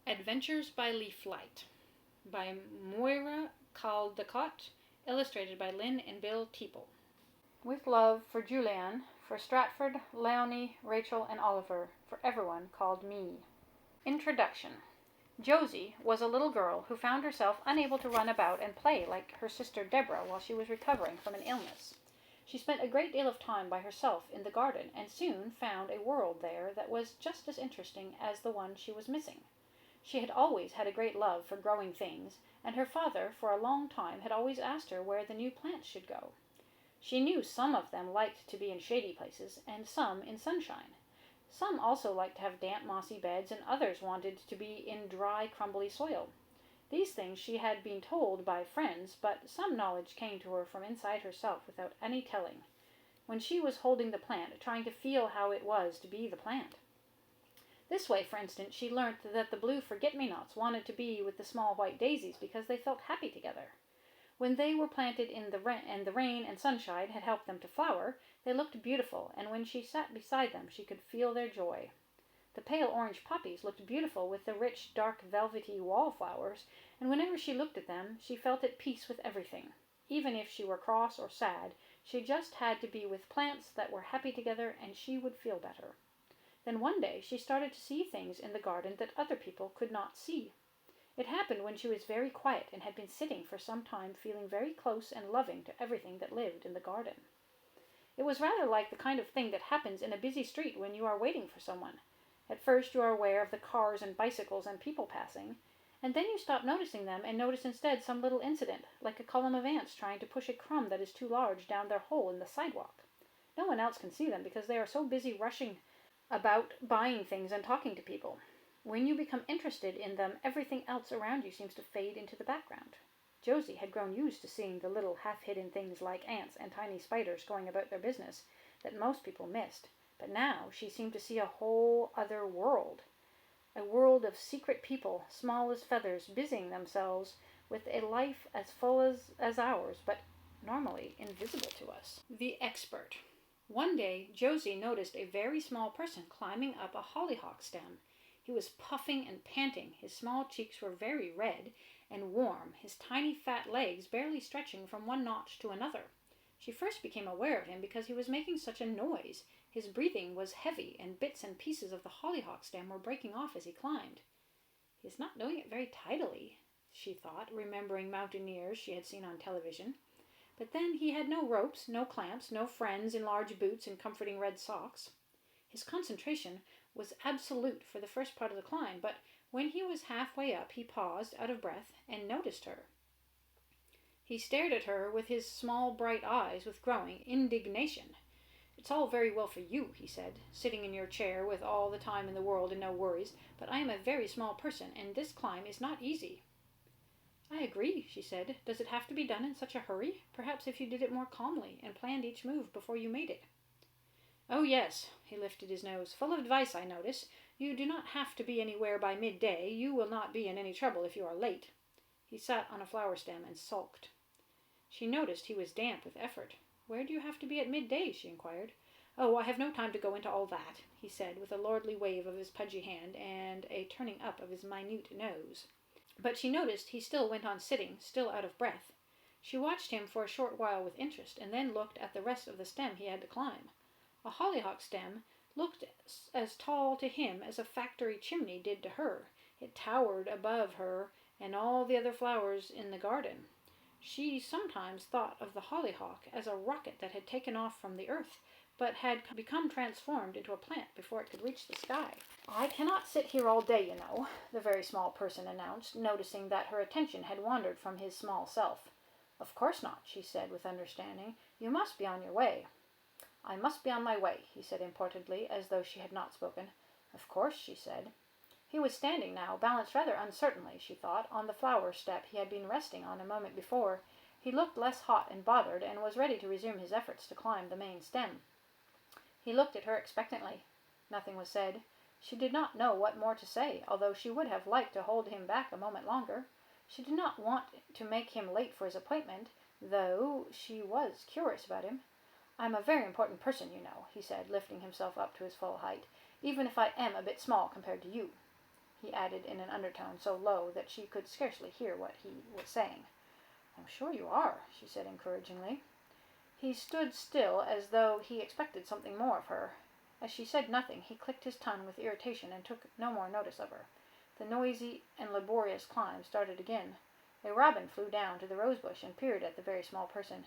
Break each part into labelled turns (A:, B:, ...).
A: Adventures by Leaflight by Moira Caldecott, illustrated by Lynn and Bill Teeple. With love for Julianne, for Stratford, Leonie, Rachel, and Oliver, for everyone called me. Introduction. Josie was a little girl who found herself unable to run about and play like her sister Deborah while she was recovering from an illness. She spent a great deal of time by herself in the garden and soon found a world there that was just as interesting as the one she was missing. She had always had a great love for growing things, and her father for a long time had always asked her where the new plants should go. She knew some of them liked to be in shady places, and some in sunshine. Some also liked to have damp, mossy beds, and others wanted to be in dry, crumbly soil. These things she had been told by friends, but some knowledge came to her from inside herself without any telling, when she was holding the plant, trying to feel how it was to be the plant. This way, for instance, she learnt that the blue forget-me-nots wanted to be with the small white daisies because they felt happy together. When they were planted in the rain and sunshine had helped them to flower, they looked beautiful, and when she sat beside them she could feel their joy. The pale orange poppies looked beautiful with the rich, dark, velvety wallflowers, and whenever she looked at them she felt at peace with everything. Even if she were cross or sad, she just had to be with plants that were happy together, and she would feel better. Then one day she started to see things in the garden that other people could not see. It happened when she was very quiet and had been sitting for some time feeling very close and loving to everything that lived in the garden. It was rather like the kind of thing that happens in a busy street when you are waiting for someone. At first you are aware of the cars and bicycles and people passing, and then you stop noticing them and notice instead some little incident, like a column of ants trying to push a crumb that is too large down their hole in the sidewalk. No one else can see them because they are so busy rushing about buying things and talking to people. When you become interested in them, everything else around you seems to fade into the background. Josie had grown used to seeing the little half-hidden things like ants and tiny spiders going about their business that most people missed, but now she seemed to see a whole other world. A world of secret people, small as feathers, busying themselves with a life as full as ours, but normally invisible to us. The Expert. One day, Josie noticed a very small person climbing up a hollyhock stem. He was puffing and panting. His small cheeks were very red and warm, his tiny fat legs barely stretching from one notch to another. She first became aware of him because he was making such a noise. His breathing was heavy, and bits and pieces of the hollyhock stem were breaking off as he climbed. He is not doing it very tidily, she thought, remembering mountaineers she had seen on television. But then he had no ropes, no clamps, no friends in large boots and comforting red socks. His concentration was absolute for the first part of the climb, but when he was halfway up he paused, out of breath, and noticed her. He stared at her with his small bright eyes with growing indignation. "It's all very well for you," he said, "sitting in your chair with all the time in the world and no worries, but I am a very small person, and this climb is not easy." "I agree," she said. "Does it have to be done in such a hurry? Perhaps if you did it more calmly and planned each move before you made it." "Oh, yes," he lifted his nose. "Full of advice, I notice. You do not have to be anywhere by midday. You will not be in any trouble if you are late." He sat on a flower stem and sulked. She noticed he was damp with effort. "Where do you have to be at midday?" she inquired. "Oh, I have no time to go into all that," he said, with a lordly wave of his pudgy hand and a turning up of his minute nose. But she noticed he still went on sitting, still out of breath. She watched him for a short while with interest, and then looked at the rest of the stem he had to climb. A hollyhock stem looked as tall to him as a factory chimney did to her. It towered above her and all the other flowers in the garden. She sometimes thought of the hollyhock as a rocket that had taken off from the earth, but had become transformed into a plant before it could reach the sky. "I cannot sit here all day, you know," the very small person announced, noticing that her attention had wandered from his small self. "Of course not," she said with understanding. "You must be on your way." "I must be on my way," he said importantly, as though she had not spoken. "Of course," she said. He was standing now, balanced rather uncertainly, she thought, on the flower step he had been resting on a moment before. He looked less hot and bothered, and was ready to resume his efforts to climb the main stem. He looked at her expectantly. Nothing was said. She did not know what more to say, although she would have liked to hold him back a moment longer. She did not want to make him late for his appointment, though she was curious about him. "I'm a very important person, you know," he said, lifting himself up to his full height, "even if I am a bit small compared to you." he added in an undertone so low that she could scarcely hear what he was saying. I'm sure you are, she said encouragingly. He stood still as though he expected something more of her. As she said nothing, he clicked his tongue with irritation and took no more notice of her. The noisy and laborious climb started again. A robin flew down to the rosebush and peered at the very small person.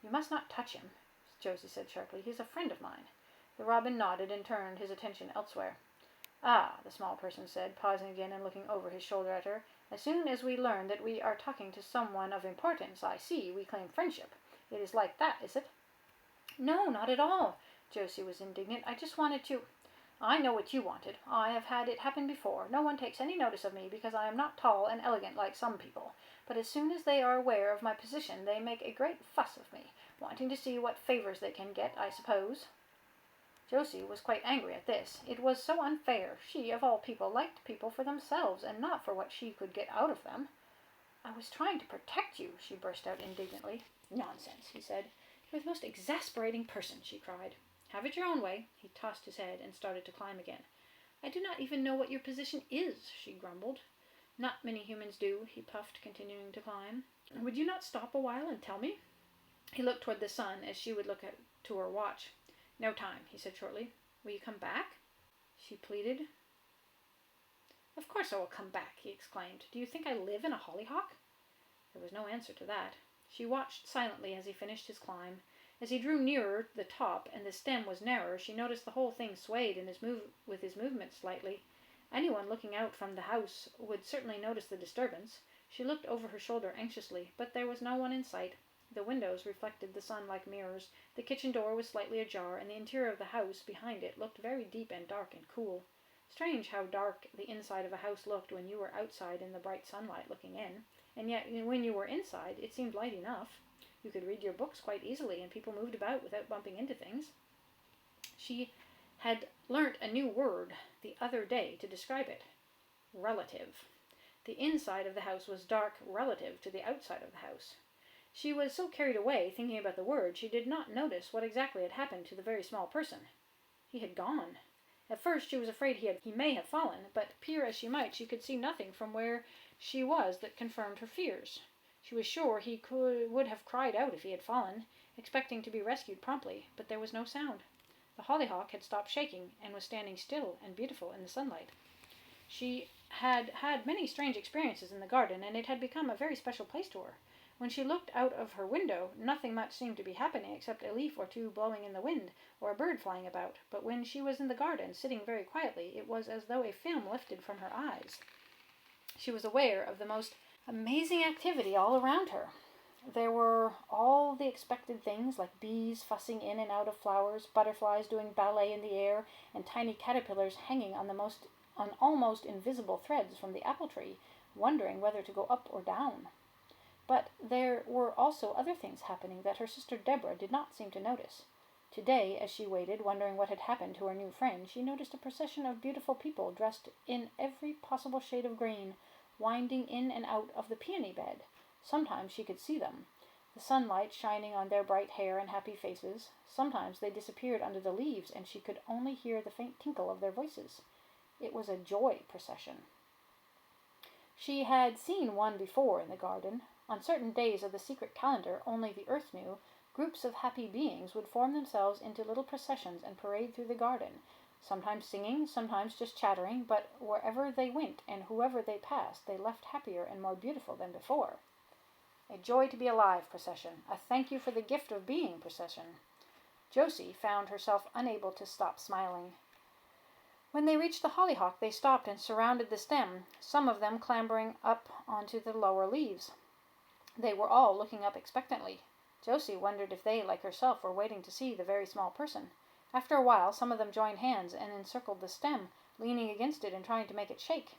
A: You must not touch him, Josie said sharply. He is a friend of mine. The robin nodded and turned his attention elsewhere. Ah, the small person said, pausing again and looking over his shoulder at her. As soon as we learn that we are talking to someone of importance, I see, we claim friendship. It is like that, is it? No, not at all. Josie was indignant. I just wanted to... I know what you wanted. I have had it happen before. No one takes any notice of me because I am not tall and elegant like some people. But as soon as they are aware of my position, they make a great fuss of me, wanting to see what favors they can get, I suppose. Josie was quite angry at this. It was so unfair. She, of all people, liked people for themselves and not for what she could get out of them. I was trying to protect you, she burst out indignantly. Nonsense, he said. You're the most exasperating person, she cried. Have it your own way. He tossed his head and started to climb again. I do not even know what your position is, she grumbled. Not many humans do, he puffed, continuing to climb. Would you not stop a while and tell me? He looked toward the sun as she would look to her watch. No time, he said shortly. Will you come back? She pleaded. Of course I will come back, he exclaimed. Do you think I live in a hollyhock? There was no answer to that. She watched silently as he finished his climb. As he drew nearer the top and the stem was narrower, she noticed the whole thing swayed with his movement slightly. Anyone looking out from the house would certainly notice the disturbance. She looked over her shoulder anxiously, but there was no one in sight. The windows reflected the sun like mirrors. The kitchen door was slightly ajar, and the interior of the house behind it looked very deep and dark and cool. Strange how dark the inside of a house looked when you were outside in the bright sunlight looking in, and yet when you were inside it seemed light enough. You could read your books quite easily, and people moved about without bumping into things. She had learnt a new word the other day to describe it. Relative. The inside of the house was dark relative to the outside of the house. She was so carried away thinking about the word, she did not notice what exactly had happened to the very small person. He had gone. At first she was afraid he may have fallen, but peer as she might, she could see nothing from where she was that confirmed her fears. She was sure he would have cried out if he had fallen, expecting to be rescued promptly, but there was no sound. The hollyhock had stopped shaking and was standing still and beautiful in the sunlight. She had had many strange experiences in the garden, and it had become a very special place to her. When she looked out of her window, nothing much seemed to be happening except a leaf or two blowing in the wind, or a bird flying about. But when she was in the garden, sitting very quietly, it was as though a film lifted from her eyes. She was aware of the most amazing activity all around her. There were all the expected things, like bees fussing in and out of flowers, butterflies doing ballet in the air, and tiny caterpillars hanging on almost invisible threads from the apple tree, wondering whether to go up or down. But there were also other things happening that her sister Deborah did not seem to notice. Today, as she waited, wondering what had happened to her new friend, she noticed a procession of beautiful people dressed in every possible shade of green, winding in and out of the peony bed. Sometimes she could see them, the sunlight shining on their bright hair and happy faces. Sometimes they disappeared under the leaves, and she could only hear the faint tinkle of their voices. It was a joy procession. She had seen one before in the garden. On certain days of the secret calendar only the earth knew, groups of happy beings would form themselves into little processions and parade through the garden, sometimes singing, sometimes just chattering, but wherever they went and whoever they passed, they left happier and more beautiful than before. A joy to be alive procession, a thank you for the gift of being procession. Josie found herself unable to stop smiling. When they reached the hollyhock, they stopped and surrounded the stem, some of them clambering up onto the lower leaves. They were all looking up expectantly. Josie wondered if they, like herself, were waiting to see the very small person. After a while, some of them joined hands and encircled the stem, leaning against it and trying to make it shake.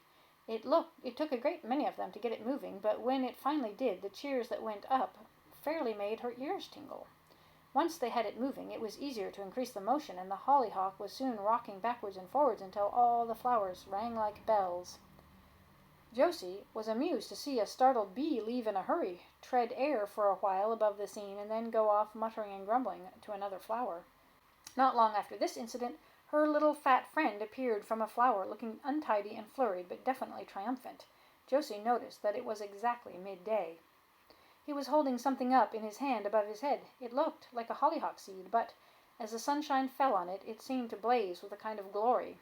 A: It took a great many of them to get it moving, but when it finally did, the cheers that went up fairly made her ears tingle. Once they had it moving, it was easier to increase the motion, and the hollyhock was soon rocking backwards and forwards until all the flowers rang like bells. Josie was amused to see a startled bee leave in a hurry, tread air for a while above the scene, and then go off muttering and grumbling to another flower. Not long after this incident, Her little fat friend appeared from a flower, looking untidy and flurried, but definitely triumphant. Josie noticed that it was exactly midday. He was holding something up in his hand above his head. It looked like a hollyhock seed, but as the sunshine fell on it, it seemed to blaze with a kind of glory.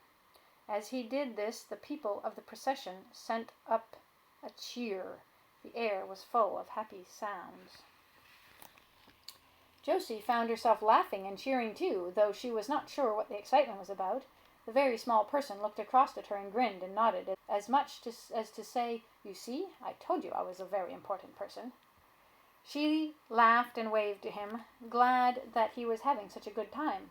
A: As he did this, the people of the procession sent up a cheer. The air was full of happy sounds. Josie found herself laughing and cheering too, though she was not sure what the excitement was about. The very small person looked across at her and grinned and nodded, as much as to say, "You see, I told you I was a very important person." She laughed and waved to him, glad that he was having such a good time.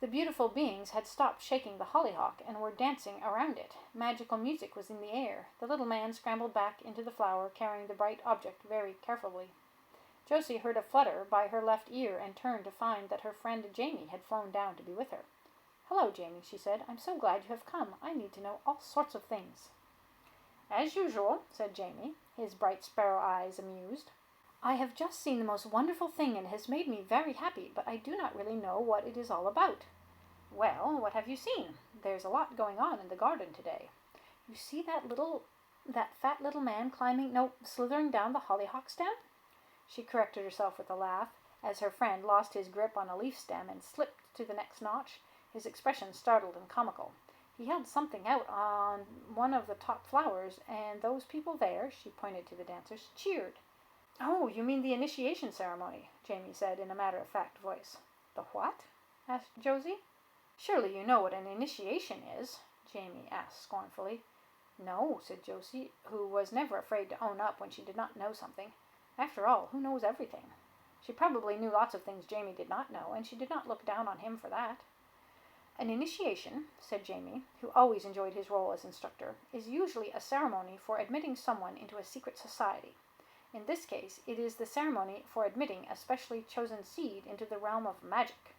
A: The beautiful beings had stopped shaking the hollyhock and were dancing around it. Magical music was in the air. The little man scrambled back into the flower, carrying the bright object very carefully. Josie heard a flutter by her left ear and turned to find that her friend Jamie had flown down to be with her. "Hello, Jamie," she said. "I'm so glad you have come. I need to know all sorts of things." "As usual," said Jamie, his bright sparrow eyes amused. "I have just seen the most wonderful thing, and it has made me very happy, but I do not really know what it is all about." "Well, what have you seen? There's a lot going on in the garden today. You see that fat little man slithering down the hollyhock stem?" She corrected herself with a laugh, as her friend lost his grip on a leaf stem and slipped to the next notch, his expression startled and comical. He held something out on one of the top flowers, and those people there, she pointed to the dancers, cheered. "Oh, you mean the initiation ceremony," Jamie said in a matter-of-fact voice. "The what?" asked Josie. "Surely you know what an initiation is?" Jamie asked scornfully. "No," said Josie, who was never afraid to own up when she did not know something. After all, who knows everything? She probably knew lots of things Jamie did not know, and she did not look down on him for that. "An initiation," said Jamie, who always enjoyed his role as instructor, "is usually a ceremony for admitting someone into a secret society. In this case, it is the ceremony for admitting a specially chosen seed into the realm of magic."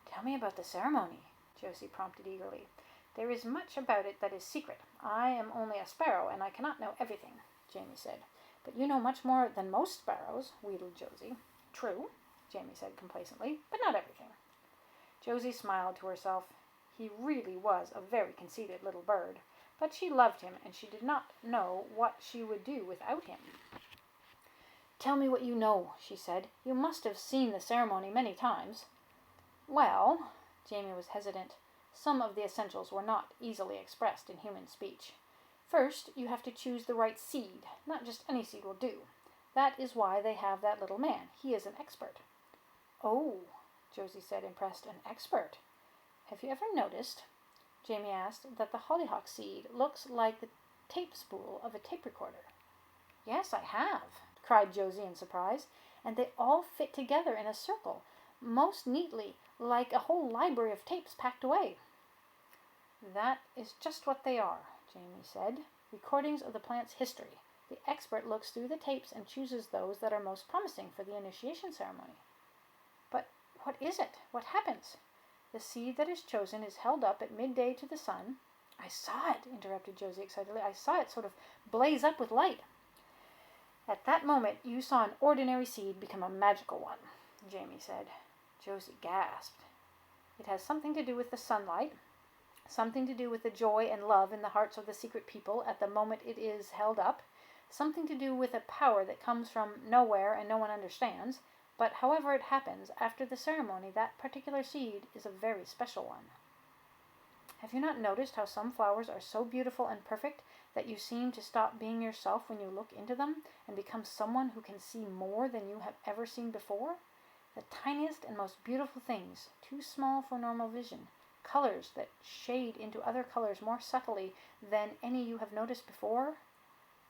A: "Tell me about the ceremony," Josie prompted eagerly. "There is much about it that is secret. I am only a sparrow, and I cannot know everything," Jamie said. "But you know much more than most sparrows," wheedled Josie. "True," Jamie said complacently, "but not everything." Josie smiled to herself. He really was a very conceited little bird, but she loved him, and she did not know what she would do without him. "Tell me what you know," she said. "You must have seen the ceremony many times." "Well," Jamie was hesitant. Some of the essentials were not easily expressed in human speech. "First, you have to choose the right seed. Not just any seed will do. That is why they have that little man. He is an expert." "Oh," Josie said, impressed. "An expert. Have you ever noticed," Jamie asked, "that the hollyhock seed looks like the tape spool of a tape recorder?" "Yes, I have," cried Josie in surprise. "And they all fit together in a circle, most neatly, like a whole library of tapes packed away." "That is just what they are," Jamie said. "Recordings of the plant's history. The expert looks through the tapes and chooses those that are most promising for the initiation ceremony." "But what is it? What happens?" "The seed that is chosen is held up at midday to the sun." "I saw it," interrupted Josie excitedly. "I saw it sort of blaze up with light." "At that moment you saw an ordinary seed become a magical one," Jamie said. Josie gasped. "It has something to do with the sunlight, something to do with the joy and love in the hearts of the secret people at the moment it is held up, something to do with a power that comes from nowhere and no one understands, but however it happens, after the ceremony that particular seed is a very special one. Have you not noticed how some flowers are so beautiful and perfect that you seem to stop being yourself when you look into them and become someone who can see more than you have ever seen before? The tiniest and most beautiful things, too small for normal vision, colors that shade into other colors more subtly than any you have noticed before?"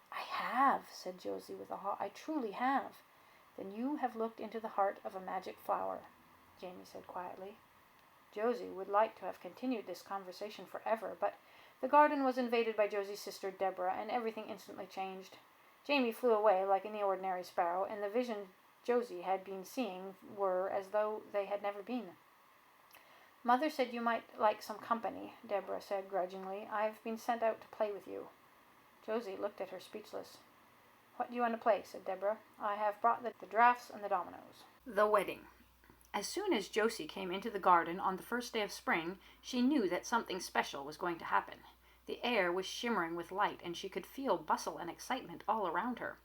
A: "I have," said Josie with a I truly have." "Then you have looked into the heart of a magic flower," Jamie said quietly. Josie would like to have continued this conversation forever, but the garden was invaded by Josie's sister Deborah, and everything instantly changed. Jamie flew away like any ordinary sparrow, and the visions Josie had been seeing were as though they had never been. "Mother said you might like some company," Deborah said grudgingly. "I've been sent out to play with you." Josie looked at her speechless. "What do you want to play?" said Deborah. "I have brought the draughts and the dominoes." The wedding. As soon as Josie came into the garden on the first day of spring, she knew that something special was going to happen. The air was shimmering with light, and she could feel bustle and excitement all around her.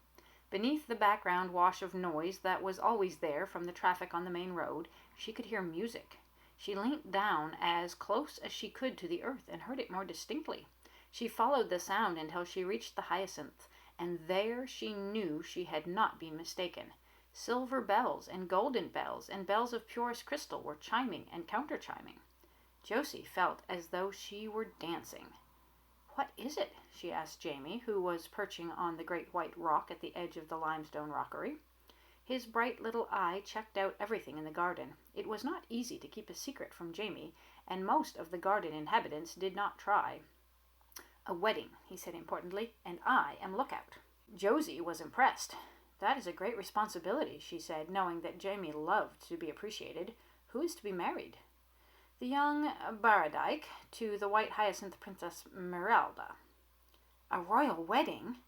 A: Beneath the background wash of noise that was always there from the traffic on the main road, she could hear music. She leant down as close as she could to the earth and heard it more distinctly. She followed the sound until she reached the hyacinth, and there she knew she had not been mistaken. Silver bells and golden bells and bells of purest crystal were chiming and counter-chiming. Josie felt as though she were dancing. "What is it?" she asked Jamie, who was perching on the great white rock at the edge of the limestone rockery. His bright little eye checked out everything in the garden. It was not easy to keep a secret from Jamie, and most of the garden inhabitants did not try. "A wedding," he said importantly, "and I am lookout." Josie was impressed. "That is a great responsibility," she said, knowing that Jamie loved to be appreciated. "Who is to be married?" "The young Baradike to the white hyacinth Princess Meralda." "A royal wedding?"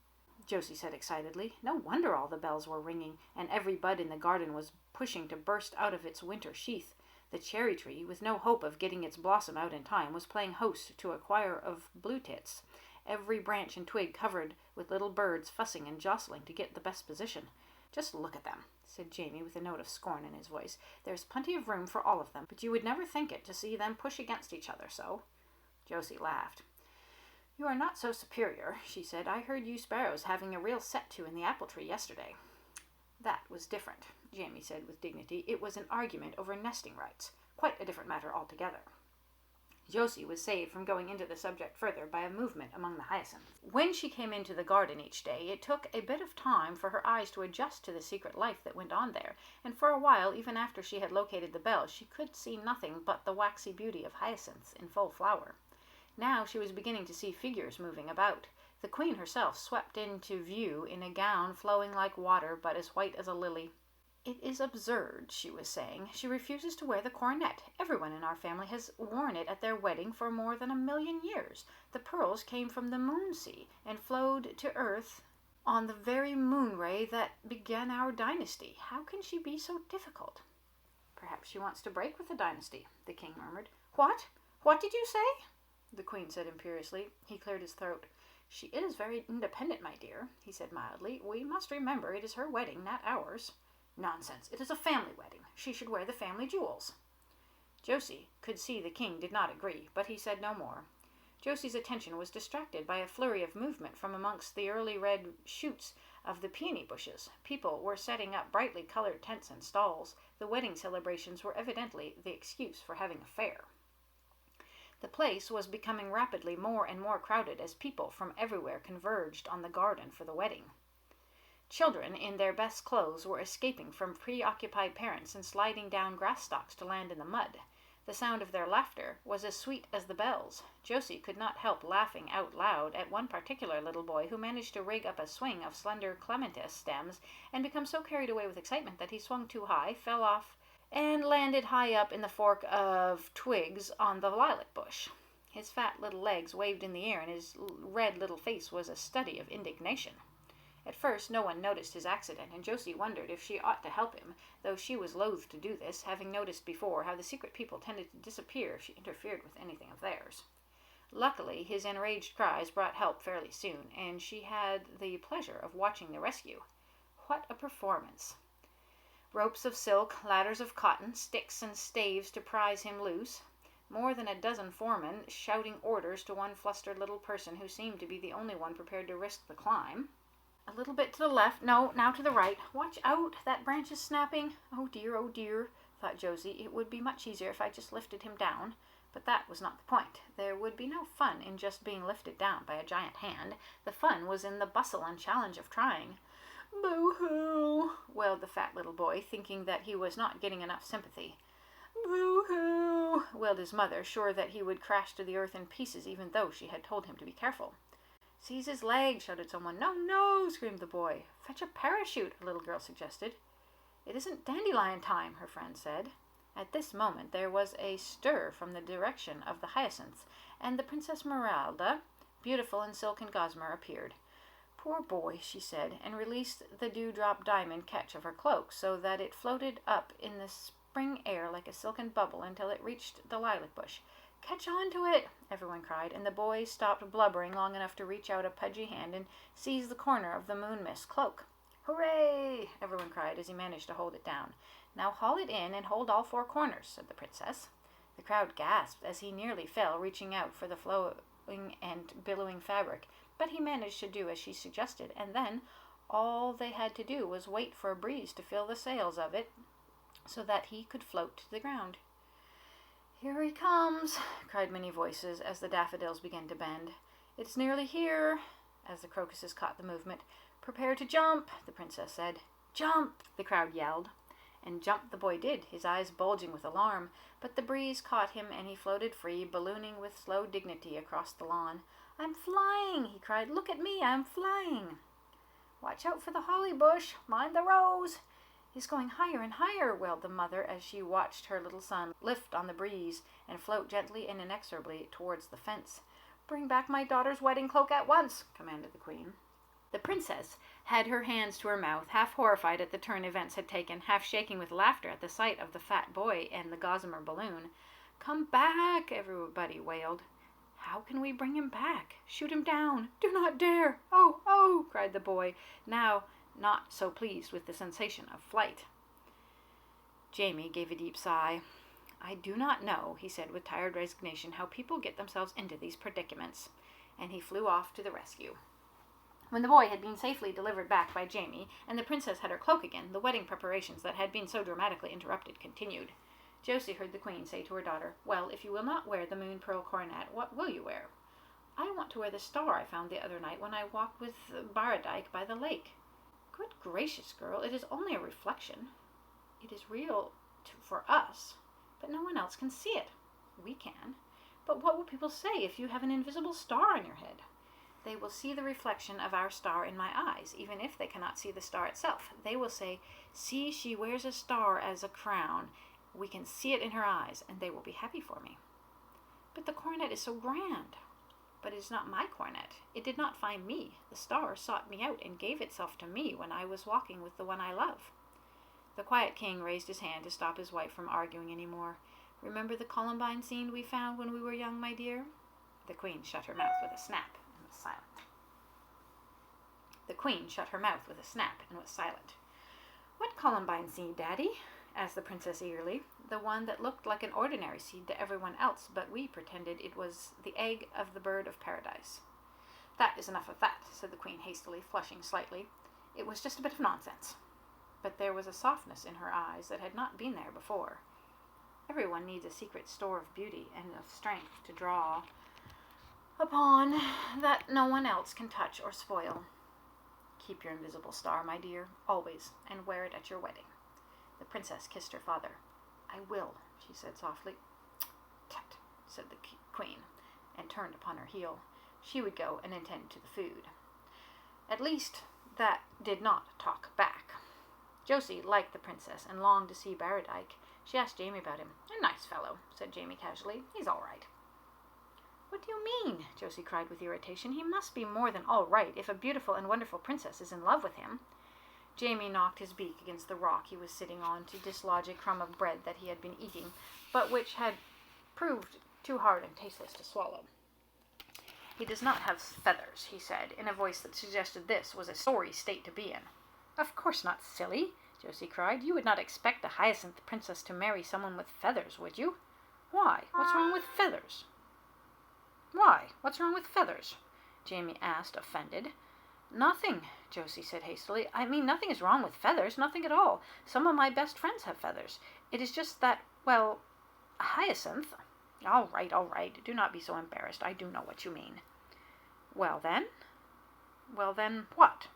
A: Josie said excitedly. No wonder all the bells were ringing, and every bud in the garden was pushing to burst out of its winter sheath. The cherry tree, with no hope of getting its blossom out in time, was playing host to a choir of blue tits, every branch and twig covered with little birds fussing and jostling to get the best position. "Just look at them," said Jamie with a note of scorn in his voice. "There's plenty of room for all of them, but you would never think it to see them push against each other so." Josie laughed. "You are not so superior," she said. "I heard you sparrows having a real set-to in the apple tree yesterday." "That was different," Jamie said with dignity. "It was an argument over nesting rights. Quite a different matter altogether." Josie was saved from going into the subject further by a movement among the hyacinths. When she came into the garden each day, it took a bit of time for her eyes to adjust to the secret life that went on there, and for a while, even after she had located the bells, she could see nothing but the waxy beauty of hyacinths in full flower. Now she was beginning to see figures moving about. The queen herself swept into view in a gown flowing like water but as white as a lily. "It is absurd," she was saying. "She refuses to wear the coronet. Everyone in our family has worn it at their wedding for more than 1,000,000 years. The pearls came from the moon sea and flowed to earth on the very moon ray that began our dynasty. How can she be so difficult?" "Perhaps she wants to break with the dynasty," the king murmured. "What? What did you say?" the queen said imperiously. He cleared his throat. "She is very independent, my dear," he said mildly. "We must remember it is her wedding, not ours." "Nonsense. It is a family wedding. She should wear the family jewels." Josie could see the king did not agree, but he said no more. Josie's attention was distracted by a flurry of movement from amongst the early red shoots of the peony bushes. People were setting up brightly colored tents and stalls. The wedding celebrations were evidently the excuse for having a fair. The place was becoming rapidly more and more crowded as people from everywhere converged on the garden for the wedding. Children in their best clothes were escaping from preoccupied parents and sliding down grass stalks to land in the mud. The sound of their laughter was as sweet as the bells. Josie could not help laughing out loud at one particular little boy who managed to rig up a swing of slender clematis stems and become so carried away with excitement that he swung too high, fell off, and landed high up in the fork of twigs on the lilac bush. His fat little legs waved in the air, and his red little face was a study of indignation. At first no one noticed his accident, and Josie wondered if she ought to help him, though she was loath to do this, having noticed before how the secret people tended to disappear if she interfered with anything of theirs. Luckily, his enraged cries brought help fairly soon, and she had the pleasure of watching the rescue. What a performance! Ropes of silk, ladders of cotton, sticks and staves to prise him loose. More than a dozen foremen shouting orders to one flustered little person who seemed to be the only one prepared to risk the climb. "A little bit to the left. No, now to the right. Watch out, that branch is snapping." Oh dear, thought Josie. It would be much easier if I just lifted him down. But that was not the point. There would be no fun in just being lifted down by a giant hand. The fun was in the bustle and challenge of trying. "Boo-hoo," wailed the fat little boy, thinking that he was not getting enough sympathy. "Boo-hoo," wailed his mother, sure that he would crash to the earth in pieces even though she had told him to be careful. "Seize his leg," shouted someone. "No, no," screamed the boy. "Fetch a parachute," a little girl suggested. "It isn't dandelion time," her friend said. At this moment there was a stir from the direction of the hyacinths, and the Princess Meralda, beautiful in silk and gossamer, appeared. "Poor boy," she said, and released the dewdrop diamond catch of her cloak so that it floated up in the spring air like a silken bubble until it reached the lilac bush. "Catch on to it!" everyone cried, and the boy stopped blubbering long enough to reach out a pudgy hand and seize the corner of the moon mist cloak. "Hooray!" everyone cried as he managed to hold it down. "Now haul it in and hold all four corners," said the princess. The crowd gasped as he nearly fell, reaching out for the flowing and billowing fabric, but he managed to do as she suggested, and then all they had to do was wait for a breeze to fill the sails of it so that he could float to the ground. "Here he comes," cried many voices as the daffodils began to bend. "It's nearly here," as the crocuses caught the movement. "Prepare to jump," the princess said. "Jump," the crowd yelled. And jump the boy did, his eyes bulging with alarm, but the breeze caught him and he floated free, ballooning with slow dignity across the lawn. "I'm flying," he cried. "Look at me, I'm flying." "Watch out for the holly bush, mind the rose." "He's going higher and higher," wailed the mother as she watched her little son lift on the breeze and float gently and inexorably towards the fence. "Bring back my daughter's wedding cloak at once," commanded the queen. The princess had her hands to her mouth, half horrified at the turn events had taken, half shaking with laughter at the sight of the fat boy and the gossamer balloon. "Come back," everybody wailed. "How can we bring him back?" "Shoot him down." "Do not dare." "Oh, oh," cried the boy, now not so pleased with the sensation of flight. Jamie gave a deep sigh. "I do not know," he said with tired resignation, "how people get themselves into these predicaments." And he flew off to the rescue. When the boy had been safely delivered back by Jamie, and the princess had her cloak again, the wedding preparations that had been so dramatically interrupted continued. Josie heard the queen say to her daughter, "Well, if you will not wear the moon pearl coronet, what will you wear?" "I want to wear the star I found the other night when I walked with Baradike by the lake." "Good gracious, girl, it is only a reflection. It is real for us, but no one else can see it. We can. But what will people say if you have an invisible star on your head?" "They will see the reflection of our star in my eyes, even if they cannot see the star itself. They will say, 'See, she wears a star as a crown. We can see it in her eyes,' and they will be happy for me." "But the coronet is so grand." "But it is not my coronet. It did not find me. The star sought me out and gave itself to me when I was walking with the one I love." The quiet king raised his hand to stop his wife from arguing any more. "Remember the columbine seed we found when we were young, my dear?" The queen shut her mouth with a snap and was silent. "What columbine seed, Daddy?" asked the princess eagerly. "The one that looked like an ordinary seed to everyone else, but we pretended it was the egg of the bird of paradise." "That is enough of that," said the queen hastily, flushing slightly. "It was just a bit of nonsense." But there was a softness in her eyes that had not been there before. Everyone needs a secret store of beauty and of strength to draw upon that no one else can touch or spoil. Keep your invisible star, my dear, always, and wear it at your wedding. The princess kissed her father. "I will," she said softly. "Tut," said the queen, and turned upon her heel. She would go and attend to the food. At least, that did not talk back. Josie liked the princess and longed to see Baradike. She asked Jamie about him. "A nice fellow," said Jamie casually. "He's all right." "What do you mean?" Josie cried with irritation. "He must be more than all right if a beautiful and wonderful princess is in love with him." Jamie knocked his beak against the rock he was sitting on to dislodge a crumb of bread that he had been eating, but which had proved too hard and tasteless to swallow. "He does not have feathers," he said, in a voice that suggested this was a sorry state to be in. "Of course not, silly," Josie cried. "You would not expect a hyacinth princess to marry someone with feathers, would you? Why? What's wrong with feathers?" "Why? What's wrong with feathers?" Jamie asked, offended. "Nothing," Josie said hastily. "I mean, nothing is wrong with feathers, nothing at all. Some of my best friends have feathers. It is just that, well, a hyacinth—" All right, do not be so embarrassed. I do know what you mean." Well then, what?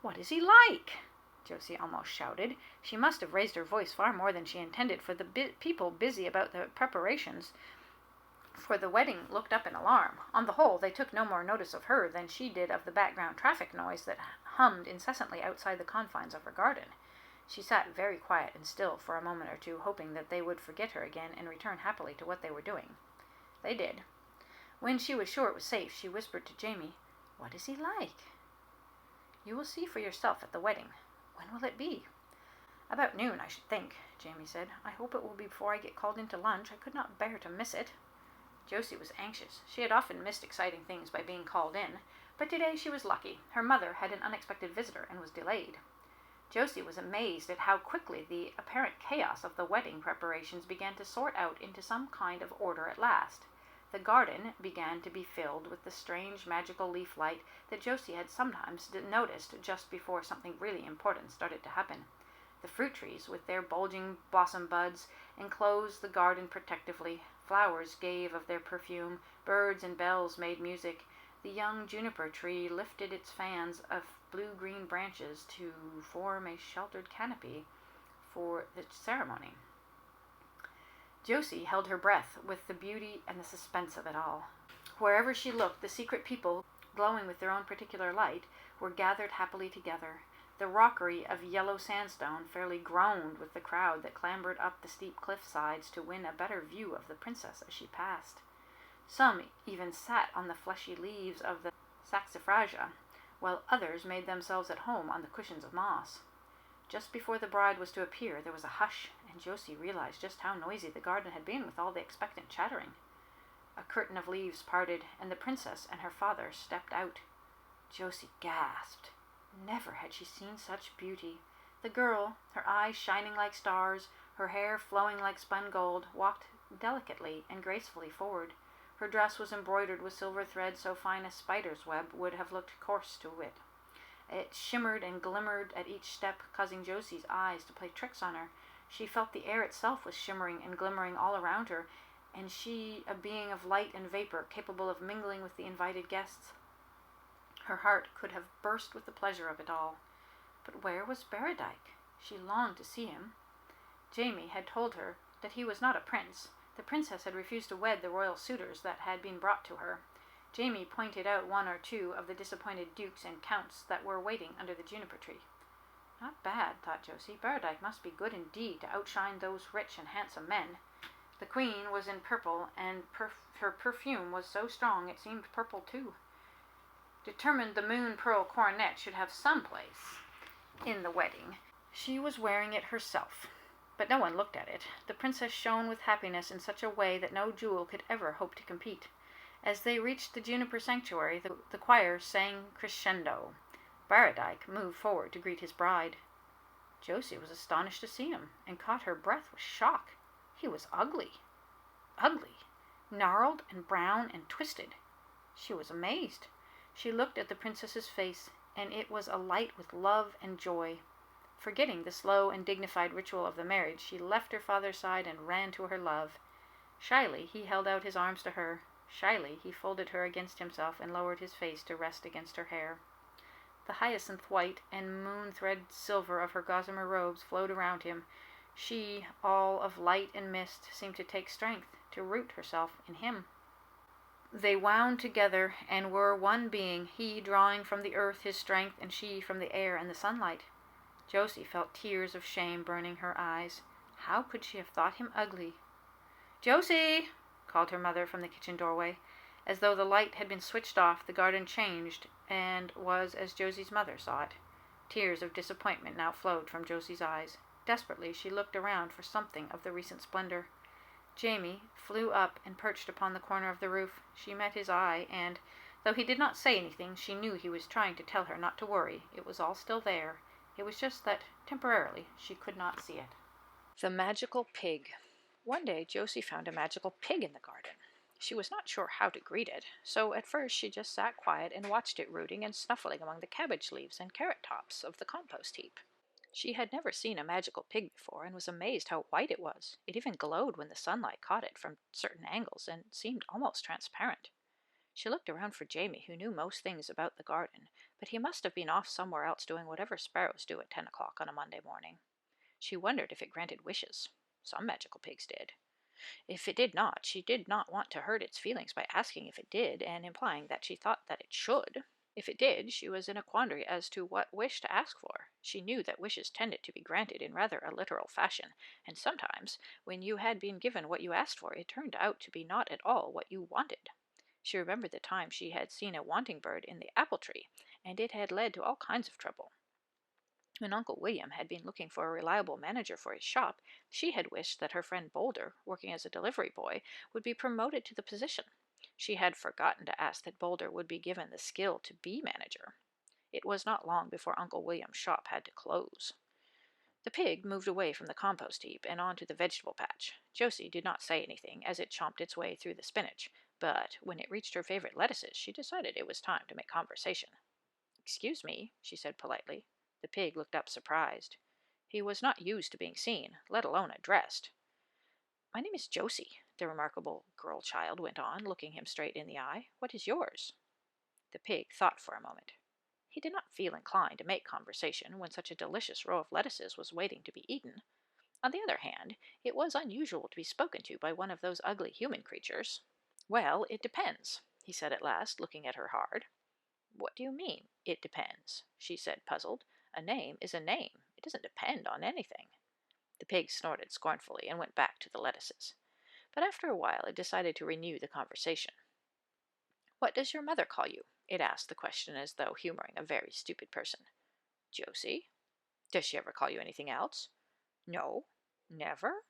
A: "What is he like?" Josie almost shouted. She must have raised her voice far more than she intended, for the people busy about the preparations for the wedding looked up in alarm. On the whole, they took no more notice of her than she did of the background traffic noise that hummed incessantly outside the confines of her garden. She sat very quiet and still for a moment or two, hoping that they would forget her again and return happily to what they were doing. They did. When she was sure it was safe, she whispered to Jamie, "What is he like?" "You will see for yourself at the wedding." "When will it be?" "About noon, I should think," Jamie said. "I hope it will be before I get called in to lunch. I could not bear to miss it." Josie was anxious. She had often missed exciting things by being called in, but today she was lucky. Her mother had an unexpected visitor and was delayed. Josie was amazed at how quickly the apparent chaos of the wedding preparations began to sort out into some kind of order at last. The garden began to be filled with the strange magical leaf light that Josie had sometimes noticed just before something really important started to happen. The fruit trees, with their bulging blossom buds, enclosed the garden protectively. Flowers gave of their perfume, birds and bells made music. The young juniper tree lifted its fans of blue-green branches to form a sheltered canopy for the ceremony. Josie held her breath with the beauty and the suspense of it all. Wherever she looked, the secret people, glowing with their own particular light, were gathered happily together. The rockery of yellow sandstone fairly groaned with the crowd that clambered up the steep cliff sides to win a better view of the princess as she passed. Some even sat on the fleshy leaves of the saxifraga, while others made themselves at home on the cushions of moss. Just before the bride was to appear, there was a hush, and Josie realized just how noisy the garden had been with all the expectant chattering. A curtain of leaves parted, and the princess and her father stepped out. Josie gasped. Never had she seen such beauty. The girl, her eyes shining like stars, her hair flowing like spun gold, walked delicately and gracefully forward. Her dress was embroidered with silver thread so fine a spider's web would have looked coarse to it. It shimmered and glimmered at each step, causing Josie's eyes to play tricks on her. She felt the air itself was shimmering and glimmering all around her, and she a being of light and vapor, capable of mingling with the invited guests. Her heart could have burst with the pleasure of it all. But where was Berodike? She longed to see him. Jamie had told her that he was not a prince. The princess had refused to wed the royal suitors that had been brought to her. Jamie pointed out one or two of the disappointed dukes and counts that were waiting under the juniper tree. Not bad, thought Josie. Berodike must be good indeed to outshine those rich and handsome men. The queen was in purple, and her perfume was so strong it seemed purple too. Determined the moon pearl coronet should have some place in the wedding, she was wearing it herself. But no one looked at it. The princess shone with happiness in such a way that no jewel could ever hope to compete. As they reached the juniper sanctuary, the choir sang crescendo. Berodike moved forward to greet his bride. Josie was astonished to see him, and caught her breath with shock. He was ugly. Ugly. Gnarled and brown and twisted. She was amazed. She looked at the princess's face, and it was alight with love and joy. Forgetting the slow and dignified ritual of the marriage, she left her father's side and ran to her love. Shyly, he held out his arms to her. Shyly, he folded her against himself and lowered his face to rest against her hair. The hyacinth white and moon-thread silver of her gossamer robes flowed around him. She, all of light and mist, seemed to take strength, to root herself in him. They wound together and were one being, he drawing from the earth his strength, and she from the air and the sunlight. Josie felt tears of shame burning her eyes. How could she have thought him ugly? "Josie!" called her mother from the kitchen doorway. As though the light had been switched off, the garden changed, and was as Josie's mother saw it. Tears of disappointment now flowed from Josie's eyes. Desperately, she looked around for something of the recent splendor. Jamie flew up and perched upon the corner of the roof. She met his eye, and, though he did not say anything, she knew he was trying to tell her not to worry. It was all still there. It was just that, temporarily, she could not see it. The magical pig. One day, Josie found a magical pig in the garden. She was not sure how to greet it, so at first she just sat quiet and watched it rooting and snuffling among the cabbage leaves and carrot tops of the compost heap. She had never seen a magical pig before, and was amazed how white it was. It even glowed when the sunlight caught it from certain angles, and seemed almost transparent. She looked around for Jamie, who knew most things about the garden, but he must have been off somewhere else doing whatever sparrows do at 10 o'clock on a Monday morning. She wondered if it granted wishes. Some magical pigs did. If it did not, she did not want to hurt its feelings by asking if it did, and implying that she thought that it should. If it did, she was in a quandary as to what wish to ask for. She knew that wishes tended to be granted in rather a literal fashion, and sometimes, when you had been given what you asked for, it turned out to be not at all what you wanted. She remembered the time she had seen a wanting bird in the apple tree, and it had led to all kinds of trouble.
B: When Uncle William had been looking for a reliable manager for his shop, she had wished that her friend Boulder, working as a delivery boy, would be promoted to the position. She had forgotten to ask that Boulder would be given the skill to be manager. It was not long before Uncle William's shop had to close. The pig moved away from the compost heap and onto the vegetable patch. Josie did not say anything as it chomped its way through the spinach, but when it reached her favorite lettuces, she decided it was time to make conversation. "Excuse me," she said politely. The pig looked up surprised. He was not used to being seen, let alone addressed. "My name is Josie," the remarkable girl child went on, looking him straight in the eye. "What is yours?" The pig thought for a moment. He did not feel inclined to make conversation when such a delicious row of lettuces was waiting to be eaten. On the other hand, it was unusual to be spoken to by one of those ugly human creatures. "Well, it depends," he said at last, looking at her hard. "What do you mean, it depends?" she said, puzzled. "A name is a name. It doesn't depend on anything." The pig snorted scornfully and went back to the lettuces. But after a while it decided to renew the conversation. "What does your mother call you?" It asked the question as though humoring a very stupid person. "Josie." "Does she ever call you anything else?" "No." "Never?"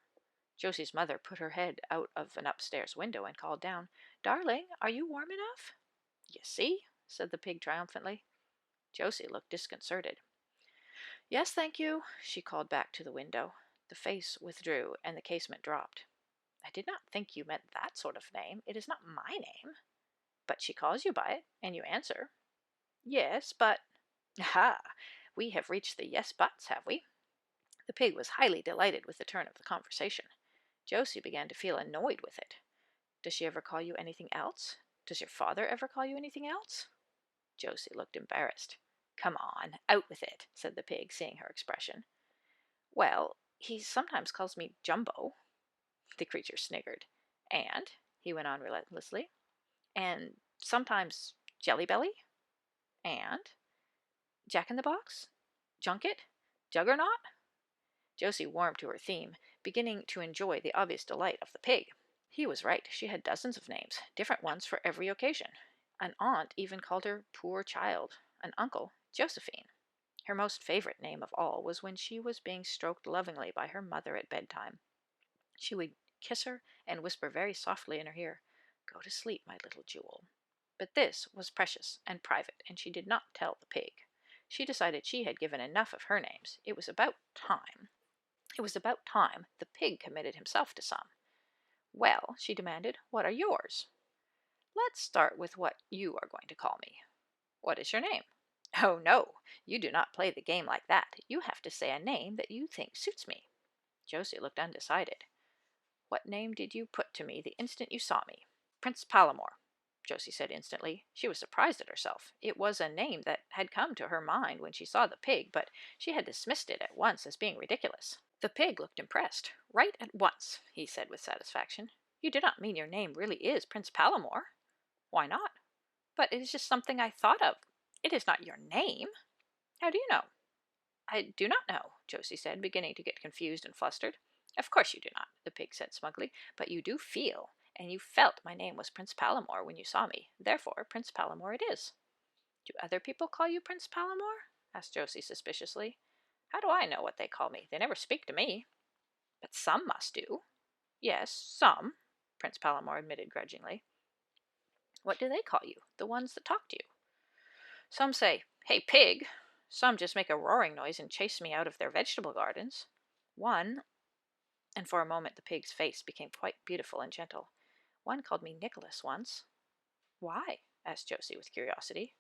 B: Josie's mother put her head out of an upstairs window and called down, "Darling, are you warm enough?" "You see," said the pig triumphantly. Josie looked disconcerted. "Yes, thank you," she called back to the window. The face withdrew, and the casement dropped. "I did not think you meant that sort of name. It is not my name." "But she calls you by it, and you answer." "Yes, but—" "Aha! We have reached the yes buts, have we?" The pig was highly delighted with the turn of the conversation. Josie began to feel annoyed with it. "Does she ever call you anything else? Does your father ever call you anything else?" Josie looked embarrassed. "Come on, out with it," said the pig, seeing her expression. "Well, he sometimes calls me Jumbo." The creature sniggered. "And," he went on relentlessly, "and sometimes Jelly Belly? And Jack-in-the-Box? Junket? Juggernaut?" Josie warmed to her theme, beginning to enjoy the obvious delight of the pig. He was right. She had dozens of names, different ones for every occasion. An aunt even called her poor child, an uncle Josephine. Her most favorite name of all was when she was being stroked lovingly by her mother at bedtime. She would kiss her and whisper very softly in her ear, "Go to sleep, my little jewel." But this was precious and private, and she did not tell the pig. She decided she had given enough of her names. It was about time. The pig committed himself to some. "Well," she demanded, "what are yours?" "Let's start with what you are going to call me." "What is your name?" "Oh, no, you do not play the game like that. You have to say a name that you think suits me." Josie looked undecided. "What name did you put to me the instant you saw me?" "Prince Palamore," Josie said instantly. She was surprised at herself. It was a name that had come to her mind when she saw the pig, but she had dismissed it at once as being ridiculous. The pig looked impressed. "Right at once," he said with satisfaction. "You do not mean your name really is Prince Palamore?" "Why not?" "But it is just something I thought of. It is not your name." "How do you know?" "I do not know," Josie said, beginning to get confused and flustered. "Of course you do not," the pig said smugly, "but you do feel, and you felt my name was Prince Palamore when you saw me. Therefore, Prince Palamore it is." "Do other people call you Prince Palamore?" asked Josie suspiciously. "How do I know what they call me? They never speak to me." "But some must do." "Yes, some," Prince Palamore admitted grudgingly. "What do they call you, the ones that talk to you?" "Some say, 'Hey, pig!' Some just make a roaring noise and chase me out of their vegetable gardens. One," and for a moment the pig's face became quite beautiful and gentle, "one called me Nicholas once." "Why?" asked Josie with curiosity.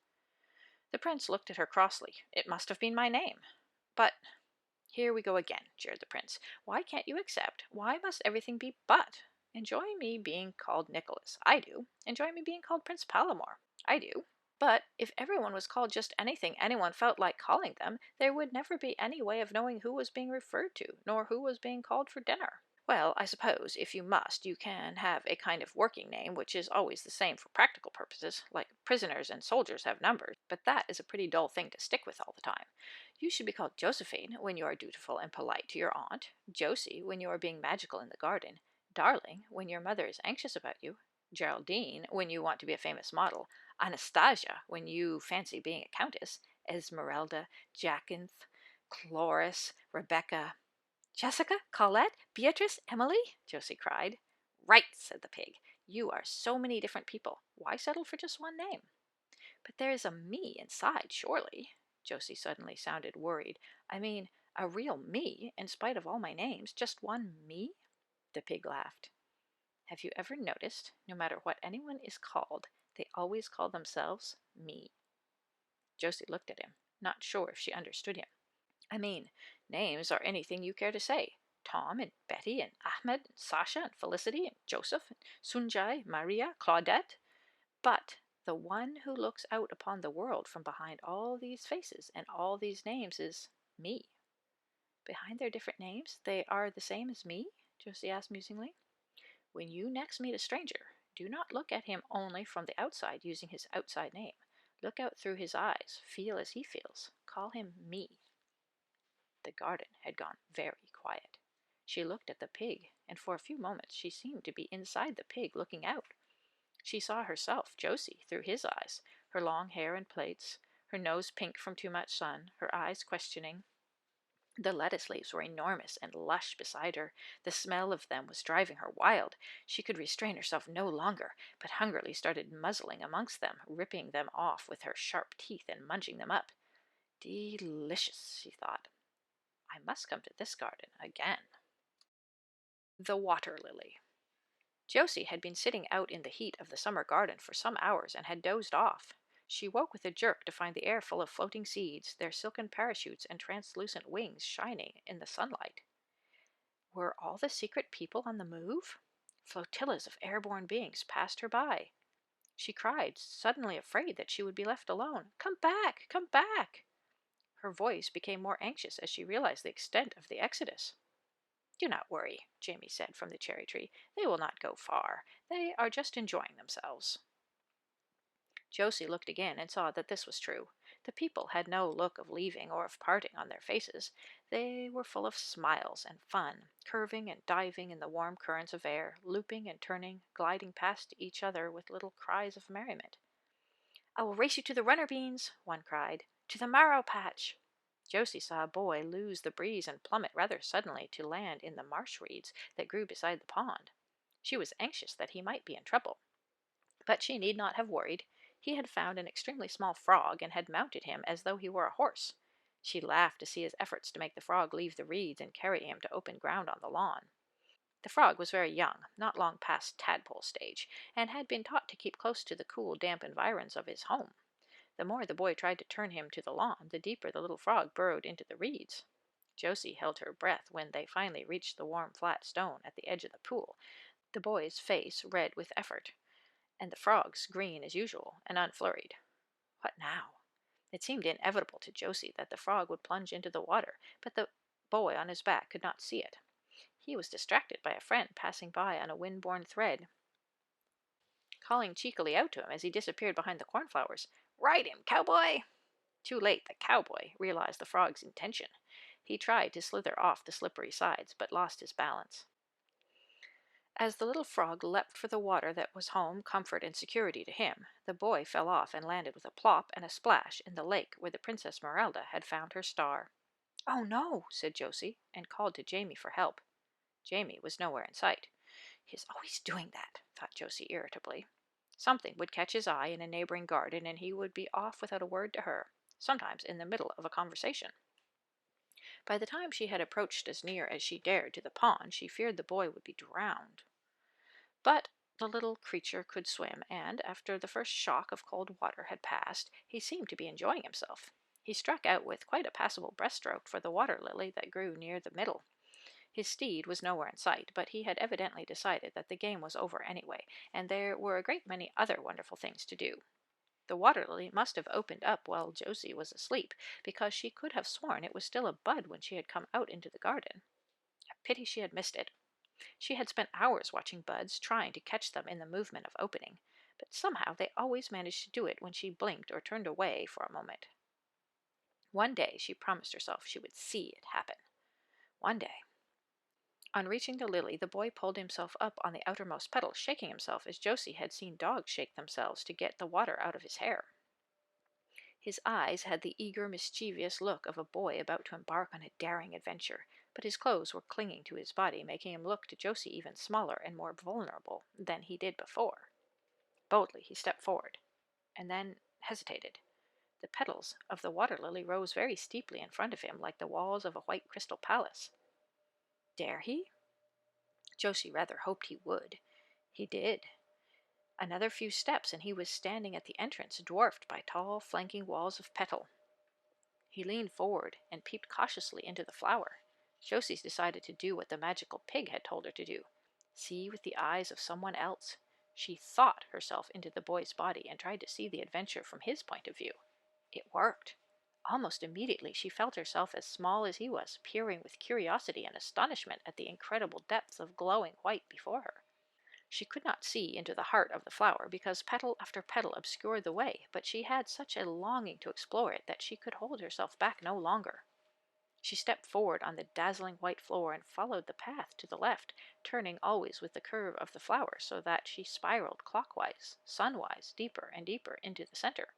B: The prince looked at her crossly. "It must have been my name." "But—" "Here we go again," jeered the prince. "Why can't you accept? Why must everything be but? Enjoy me being called Nicholas. I do. Enjoy me being called Prince Palamore. I do. But if everyone was called just anything anyone felt like calling them, there would never be any way of knowing who was being referred to, nor who was being called for dinner." "Well, I suppose, if you must, you can have a kind of working name, which is always the same for practical purposes, like prisoners and soldiers have numbers, but that is a pretty dull thing to stick with all the time. You should be called Josephine when you are dutiful and polite to your aunt, Josie when you are being magical in the garden, Darling when your mother is anxious about you, Geraldine when you want to be a famous model, Anastasia when you fancy being a countess, Esmeralda, Jacinth, Cloris, Rebecca, Jessica, Colette, Beatrice, Emily, Josie cried. Right, said the pig. You are so many different people. Why settle for just one name? But there is a me inside, surely. Josie suddenly sounded worried. I mean, a real me, in spite of all my names, just one me? The pig laughed. Have you ever noticed, no matter what anyone is called, they always call themselves me? Josie looked at him, not sure if she understood him. I mean, names are anything you care to say. Tom and Betty and Ahmed and Sasha and Felicity and Joseph and Sunjay, Maria, Claudette. But the one who looks out upon the world from behind all these faces and all these names is me. Behind their different names, they are the same as me? Josie asked musingly. When you next meet a stranger, do not look at him only from the outside using his outside name. Look out through his eyes, feel as he feels. Call him me. The garden had gone very quiet. She looked at the pig, and for a few moments she seemed to be inside the pig looking out. She saw herself, Josie, through his eyes, her long hair in plaits, her nose pink from too much sun, her eyes questioning. The lettuce leaves were enormous and lush beside her. The smell of them was driving her wild. She could restrain herself no longer, but hungrily started muzzling amongst them, ripping them off with her sharp teeth and munching them up. Delicious, she thought. I must come to this garden again. The water lily. Josie had been sitting out in the heat of the summer garden for some hours and had dozed off. She woke with a jerk to find the air full of floating seeds, their silken parachutes and translucent wings shining in the sunlight. Were all the secret people on the move? Flotillas of airborne beings passed her by. She cried, suddenly afraid that she would be left alone. Come back! Come back! Her voice became more anxious as she realized the extent of the exodus. Do not worry, Jamie said from the cherry tree. They will not go far. They are just enjoying themselves. Josie looked again and saw that this was true. The people had no look of leaving or of parting on their faces. They were full of smiles and fun, curving and diving in the warm currents of air, looping and turning, gliding past each other with little cries of merriment. I will race you to the runner beans, one cried. To the marrow patch. Josie saw a boy lose the breeze and plummet rather suddenly to land in the marsh reeds that grew beside the pond. She was anxious that he might be in trouble. But she need not have worried. He had found an extremely small frog and had mounted him as though he were a horse. She laughed to see his efforts to make the frog leave the reeds and carry him to open ground on the lawn. The frog was very young, not long past tadpole stage, and had been taught to keep close to the cool, damp environs of his home. The more the boy tried to turn him to the lawn, the deeper the little frog burrowed into the reeds. Josie held her breath when they finally reached the warm, flat stone at the edge of the pool, the boy's face red with effort, and the frog's green as usual and unflurried. What now? It seemed inevitable to Josie that the frog would plunge into the water, but the boy on his back could not see it. He was distracted by a friend passing by on a wind-borne thread, calling cheekily out to him as he disappeared behind the cornflowers. Ride him, cowboy! Too late, the cowboy realized the frog's intention. He tried to slither off the slippery sides, but lost his balance. As the little frog leapt for the water that was home, comfort, and security to him, the boy fell off and landed with a plop and a splash in the lake where the Princess Merelda had found her star. Oh no, said Josie, and called to Jamie for help. Jamie was nowhere in sight. He is always doing that, thought Josie irritably. Something would catch his eye in a neighboring garden, and he would be off without a word to her, sometimes in the middle of a conversation. By the time she had approached as near as she dared to the pond, she feared the boy would be drowned. But the little creature could swim, and, after the first shock of cold water had passed, he seemed to be enjoying himself. He struck out with quite a passable breaststroke for the water lily that grew near the middle. His steed was nowhere in sight, but he had evidently decided that the game was over anyway, and there were a great many other wonderful things to do. The water lily must have opened up while Josie was asleep, because she could have sworn it was still a bud when she had come out into the garden. A pity she had missed it. She had spent hours watching buds, trying to catch them in the movement of opening, but somehow they always managed to do it when she blinked or turned away for a moment. One day she promised herself she would see it happen. One day. On reaching the lily, the boy pulled himself up on the outermost petal, shaking himself as Josie had seen dogs shake themselves to get the water out of his hair. His eyes had the eager, mischievous look of a boy about to embark on a daring adventure, but his clothes were clinging to his body, making him look to Josie even smaller and more vulnerable than he did before. Boldly he stepped forward, and then hesitated. The petals of the water lily rose very steeply in front of him, like the walls of a white crystal palace. Dare he? Josie rather hoped he would. He did. Another few steps, and he was standing at the entrance, dwarfed by tall, flanking walls of petal. He leaned forward and peeped cautiously into the flower. Josie decided to do what the magical pig had told her to do. See with the eyes of someone else. She thought herself into the boy's body and tried to see the adventure from his point of view. It worked. Almost immediately she felt herself as small as he was, peering with curiosity and astonishment at the incredible depths of glowing white before her. She could not see into the heart of the flower because petal after petal obscured the way, but she had such a longing to explore it that she could hold herself back no longer. She stepped forward on the dazzling white floor and followed the path to the left, turning always with the curve of the flower so that she spiraled clockwise, sunwise, deeper and deeper into the center.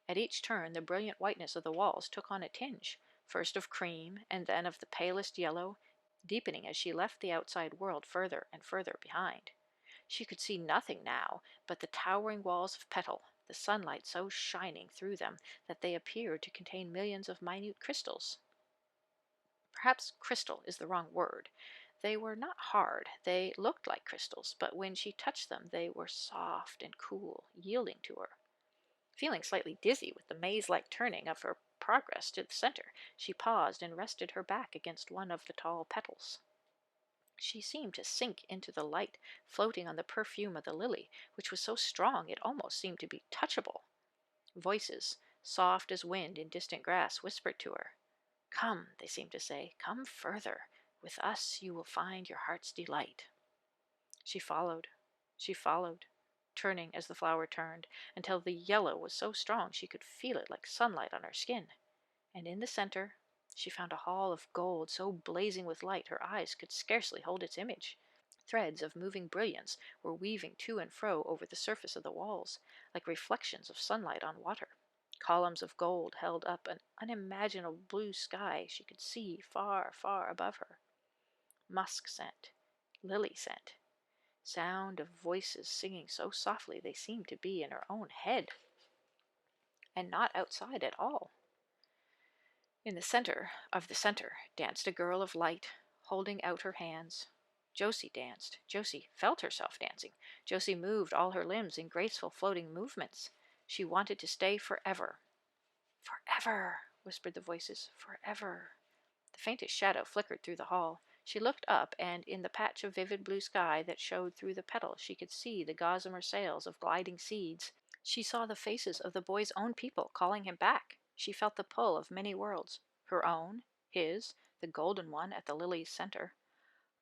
B: At each turn the brilliant whiteness of the walls took on a tinge, first of cream and then of the palest yellow, deepening as she left the outside world further and further behind. She could see nothing now but the towering walls of petal, the sunlight so shining through them that they appeared to contain millions of minute crystals. Perhaps crystal is the wrong word. They were not hard, they looked like crystals, but when she touched them they were soft and cool, yielding to her. Feeling slightly dizzy with the maze-like turning of her progress to the center, she paused and rested her back against one of the tall petals. She seemed to sink into the light, floating on the perfume of the lily, which was so strong it almost seemed to be touchable. Voices, soft as wind in distant grass, whispered to her. Come, they seemed to say, come further. With us you will find your heart's delight. She followed. She followed, turning as the flower turned, until the yellow was so strong she could feel it like sunlight on her skin. And in the center she found a hall of gold so blazing with light her eyes could scarcely hold its image. Threads of moving brilliance were weaving to and fro over the surface of the walls, like reflections of sunlight on water. Columns of gold held up an unimaginable blue sky she could see far, far above her. Musk scent, lily scent, sound of voices singing so softly they seemed to be in her own head, and not outside at all. In the center of the center danced a girl of light, holding out her hands. Josie danced. Josie felt herself dancing. Josie moved all her limbs in graceful floating movements. She wanted to stay forever. Forever, whispered the voices. Forever. The faintest shadow flickered through the hall. She looked up, and in the patch of vivid blue sky that showed through the petals she could see the gossamer sails of gliding seeds. She saw the faces of the boy's own people calling him back. She felt the pull of many worlds. Her own, his, the golden one at the lily's center.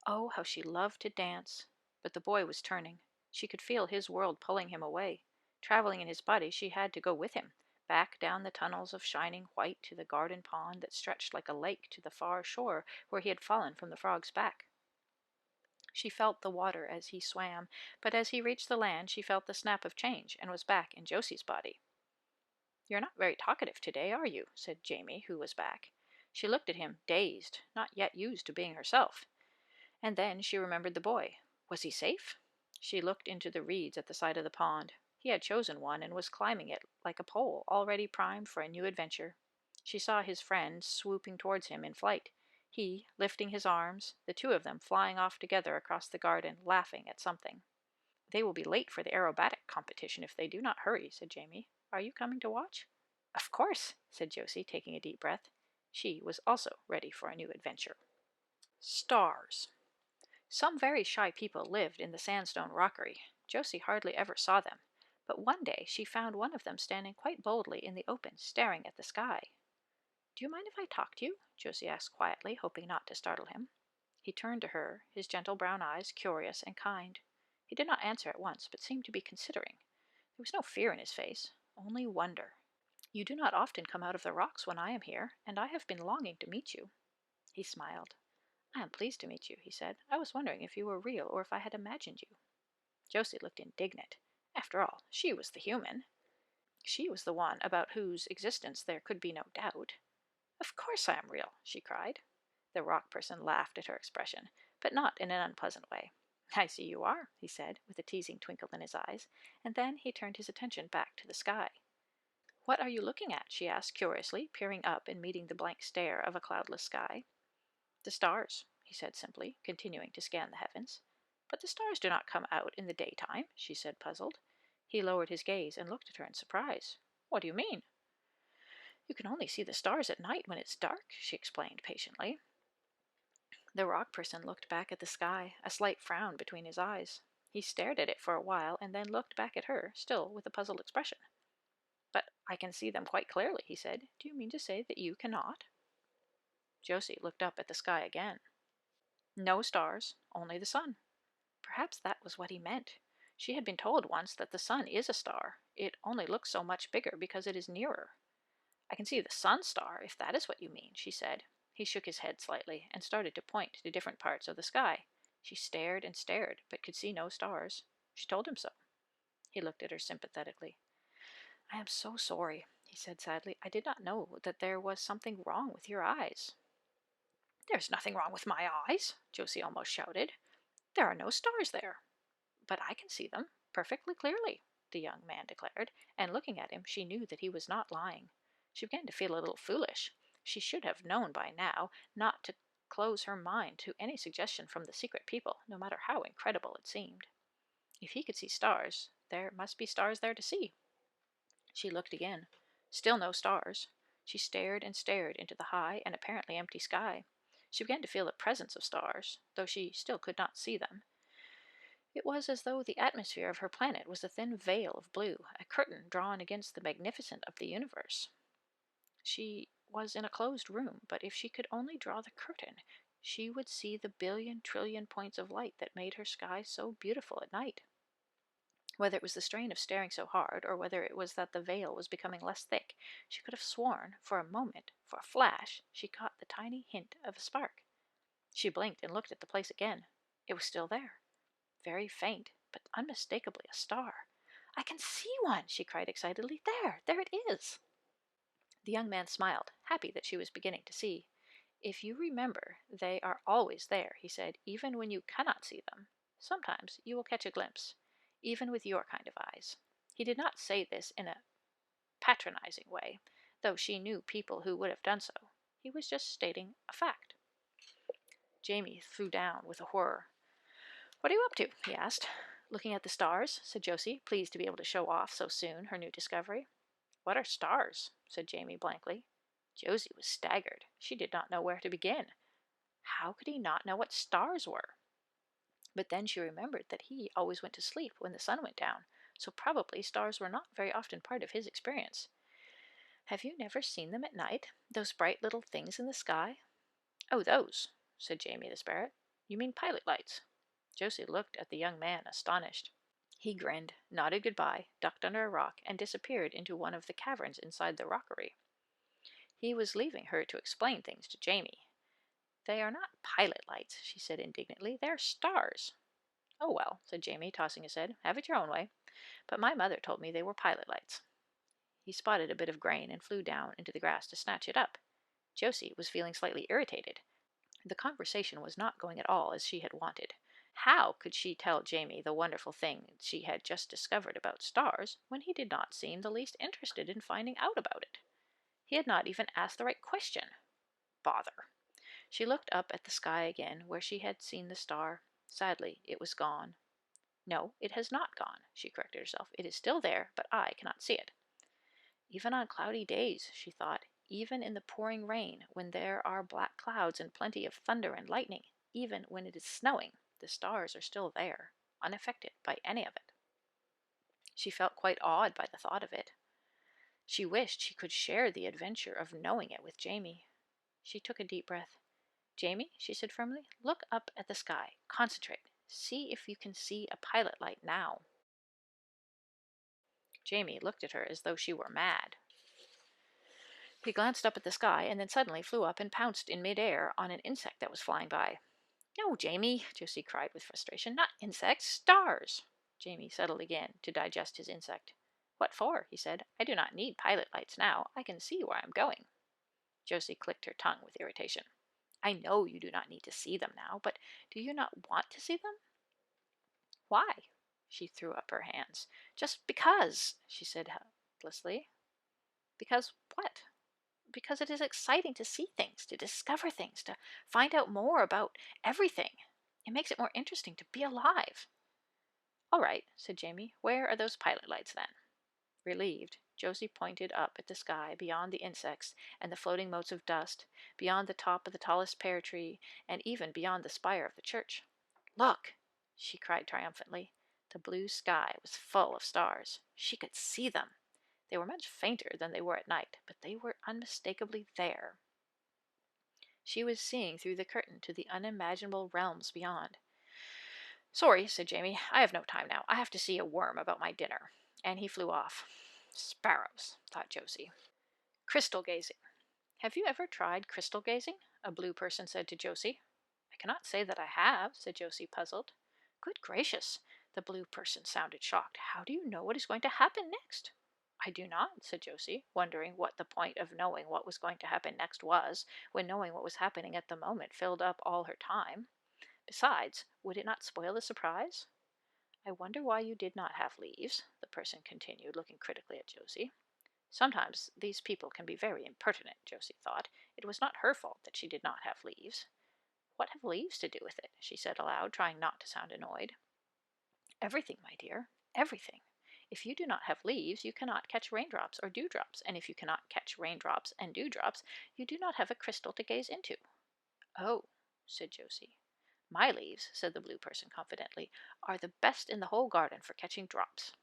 B: Oh, how she loved to dance! But the boy was turning. She could feel his world pulling him away. Traveling in his body, she had to go with him, back down the tunnels of shining white to the garden pond that stretched like a lake to the far shore where he had fallen from the frog's back. She felt the water as he swam, but as he reached the land she felt the snap of change and was back in Josie's body. You're not very talkative today, are you? Said Jamie, who was back. She looked at him, dazed, not yet used to being herself. And then she remembered the boy. Was he safe? She looked into the reeds at the side of the pond. He had chosen one and was climbing it like a pole, already primed for a new adventure. She saw his friend swooping towards him in flight. He, lifting his arms, the two of them flying off together across the garden, laughing at something. They will be late for the aerobatic competition if they do not hurry, said Jamie. Are you coming to watch? Of course, said Josie, taking a deep breath. She was also ready for a new adventure. Stars. Some very shy people lived in the sandstone rockery. Josie hardly ever saw them, but one day she found one of them standing quite boldly in the open, staring at the sky. Do you mind if I talk to you? Josie asked quietly, hoping not to startle him. He turned to her, his gentle brown eyes curious and kind. He did not answer at once, but seemed to be considering. There was no fear in his face, only wonder. You do not often come out of the rocks when I am here, and I have been longing to meet you. He smiled. I am pleased to meet you, he said. I was wondering if you were real or if I had imagined you. Josie looked indignant. After all, she was the human. She was the one about whose existence there could be no doubt. Of course I am real, she cried. The rock person laughed at her expression, but not in an unpleasant way. I see you are, he said, with a teasing twinkle in his eyes, and then he turned his attention back to the sky. What are you looking at? She asked curiously, peering up and meeting the blank stare of a cloudless sky. The stars, he said simply, continuing to scan the heavens. But the stars do not come out in the daytime, she said, puzzled. He lowered his gaze and looked at her in surprise. What do you mean? You can only see the stars at night when it's dark, she explained patiently. The rock person looked back at the sky, a slight frown between his eyes. He stared at it for a while and then looked back at her, still with a puzzled expression. But I can see them quite clearly, he said. Do you mean to say that you cannot? Josie looked up at the sky again. No stars, only the sun. Perhaps that was what he meant. She had been told once that the sun is a star. It only looks so much bigger because it is nearer. I can see the sun star, if that is what you mean, she said. He shook his head slightly and started to point to different parts of the sky. She stared and stared, but could see no stars. She told him so. He looked at her sympathetically. I am so sorry, he said sadly. I did not know that there was something wrong with your eyes. There's nothing wrong with my eyes, Josie almost shouted. There are no stars there. But I can see them perfectly clearly, the young man declared, and looking at him, she knew that he was not lying. She began to feel a little foolish. She should have known by now not to close her mind to any suggestion from the secret people, no matter how incredible it seemed. If he could see stars, there must be stars there to see. She looked again. Still no stars. She stared and stared into the high and apparently empty sky. She began to feel the presence of stars, though she still could not see them. It was as though the atmosphere of her planet was a thin veil of blue, a curtain drawn against the magnificence of the universe. She was in a closed room, but if she could only draw the curtain, she would see the billion trillion points of light that made her sky so beautiful at night. Whether it was the strain of staring so hard, or whether it was that the veil was becoming less thick, she could have sworn, for a moment, for a flash, she caught the tiny hint of a spark. She blinked and looked at the place again. It was still there. Very faint, but unmistakably a star. I can see one, she cried excitedly. There it is. The young man smiled, happy that she was beginning to see. If you remember, they are always there, he said, even when you cannot see them. Sometimes you will catch a glimpse, even with your kind of eyes. He did not say this in a patronizing way, though she knew people who would have done so. He was just stating a fact. Jamie threw down with a whir. What are you up to? He asked. Looking at the stars, said Josie, pleased to be able to show off so soon her new discovery. What are stars? Said Jamie blankly. Josie was staggered. She did not know where to begin. How could he not know what stars were? But then she remembered that he always went to sleep when the sun went down, so probably stars were not very often part of his experience. Have you never seen them at night, those bright little things in the sky? Oh, those, said Jamie the Sparrow. You mean pilot lights? Josie looked at the young man, astonished. He grinned, nodded goodbye, ducked under a rock, and disappeared into one of the caverns inside the rockery. He was leaving her to explain things to Jamie. They are not pilot lights, she said indignantly. They're stars. Oh, well, said Jamie, tossing his head. Have it your own way. But my mother told me they were pilot lights. He spotted a bit of grain and flew down into the grass to snatch it up. Josie was feeling slightly irritated. The conversation was not going at all as she had wanted. How could she tell Jamie the wonderful thing she had just discovered about stars when he did not seem the least interested in finding out about it? He had not even asked the right question. Bother. She looked up at the sky again, where she had seen the star. Sadly, it was gone. No, it has not gone, she corrected herself. It is still there, but I cannot see it. Even on cloudy days, she thought, even in the pouring rain, when there are black clouds and plenty of thunder and lightning, even when it is snowing, the stars are still there, unaffected by any of it. She felt quite awed by the thought of it. She wished she could share the adventure of knowing it with Jamie. She took a deep breath. Jamie, she said firmly, look up at the sky. Concentrate. See if you can see a pilot light now. Jamie looked at her as though she were mad. He glanced up at the sky and then suddenly flew up and pounced in mid-air on an insect that was flying by. No, Jamie, Josie cried with frustration. Not insects, stars. Jamie settled again to digest his insect. What for? He said. I do not need pilot lights now. I can see where I am going. Josie clicked her tongue with irritation. I know you do not need to see them now, but do you not want to see them? Why? She threw up her hands. Just because, she said helplessly. Because what? Because it is exciting to see things, to discover things, to find out more about everything. It makes it more interesting to be alive. All right, said Jamie. Where are those pilot lights then? Relieved, Josie pointed up at the sky beyond the insects and the floating motes of dust, beyond the top of the tallest pear tree, and even beyond the spire of the church. Look, she cried triumphantly. The blue sky was full of stars. She could see them. They were much fainter than they were at night, but they were unmistakably there. She was seeing through the curtain to the unimaginable realms beyond. Sorry, said Jamie. I have no time now. I have to see a worm about my dinner. And he flew off. Sparrows, thought Josie. Crystal gazing. Have you ever tried crystal gazing? A blue person said to Josie. I cannot say that I have, said Josie, puzzled. Good gracious, the blue person sounded shocked. How do you know what is going to happen next? I do not, said Josie, wondering what the point of knowing what was going to happen next was, when knowing what was happening at the moment filled up all her time. Besides, would it not spoil the surprise? I wonder why you did not have leaves, the person continued, looking critically at Josie. Sometimes these people can be very impertinent, Josie thought. It was not her fault that she did not have leaves. What have leaves to do with it? She said aloud, trying not to sound annoyed. Everything, my dear, everything. If you do not have leaves, you cannot catch raindrops or dewdrops, and if you cannot catch raindrops and dewdrops, you do not have a crystal to gaze into. Oh, said Josie. My leaves, said the blue person confidently, are the best in the whole garden for catching drops.